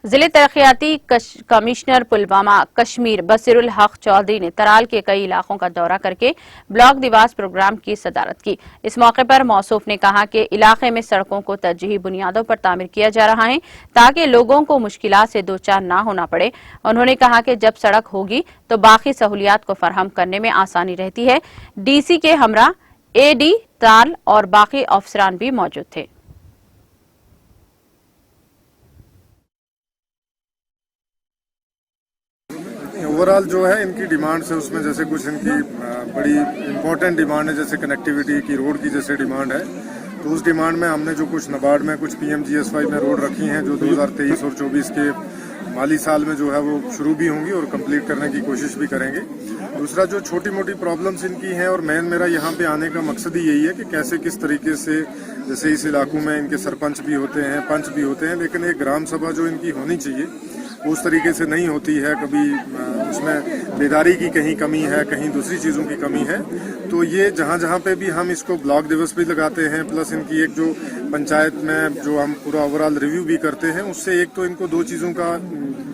जिले तरक्याती कमिश्नर पुलवामा कश्मीर बसीरुल हक चौधरी ने तराल के कई इलाकों का दौरा करके ब्लॉक दिवास प्रोग्राम की सदारत की। इस मौके पर मौसूफ ने कहा कि इलाके में सड़कों को तरजीही बुनियादों पर तामीर किया जा रहा है ताकि लोगों को मुश्किलात से दो चार न होना पड़े। उन्होंने कहा कि जब सड़क होगी तो बाकी सहूलियात को फराहम करने में आसानी रहती है। डीसी के हमरा एडी ताल और बाकी अफसरान भी मौजूद थे। ओवरऑल जो है इनकी डिमांड्स है, उसमें जैसे कुछ इनकी बड़ी इंपॉर्टेंट डिमांड है, जैसे कनेक्टिविटी की, रोड की जैसे डिमांड है। तो उस डिमांड में हमने जो कुछ नाबार्ड में कुछ पीएमजीएसवाई में रोड रखी हैं जो 2023 और 24 के माली साल में जो है वो शुरू भी होंगी और कंप्लीट करने की कोशिश भी करेंगे। दूसरा जो छोटी मोटी प्रॉब्लम्स इनकी हैं, और मेन मेरा यहाँ पे आने का मकसद ही यही है कि कैसे किस तरीके से, जैसे इस इलाकों में इनके सरपंच भी होते हैं, पंच भी होते हैं, लेकिन एक ग्राम सभा जो इनकी होनी चाहिए उस तरीके से नहीं होती है। कभी उसमें बेदारी की कहीं कमी है, कहीं दूसरी चीज़ों की कमी है। तो ये जहाँ जहाँ पे भी हम इसको ब्लॉक दिवस भी लगाते हैं, प्लस इनकी एक जो पंचायत में जो हम पूरा ओवरऑल रिव्यू भी करते हैं, उससे एक तो इनको दो चीज़ों का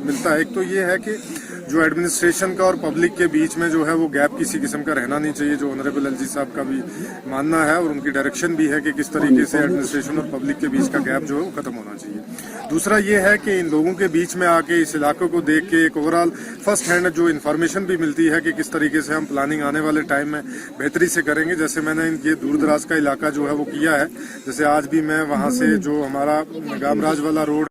मिलता है। एक तो ये है कि जो एडमिनिस्ट्रेशन का और पब्लिक के बीच में जो है वो गैप किसी किस्म का रहना नहीं चाहिए, जो ऑनरेबल एलजी साहब का भी मानना है और उनकी डायरेक्शन भी है कि किस तरीके से एडमिनिस्ट्रेशन और पब्लिक के बीच का गैप जो है वो खत्म होना चाहिए। दूसरा ये है कि इन लोगों के बीच में आके इस इलाकों को देख के एक ओवरऑल फर्स्ट हैंड जो इन्फॉर्मेशन भी मिलती है कि किस तरीके से हम प्लानिंग आने वाले टाइम में बेहतरी से करेंगे। जैसे मैंने ये दूर दराज का इलाका जो है वो किया है, जैसे आज भी मैं वहाँ से जो हमारा गामराज वाला रोड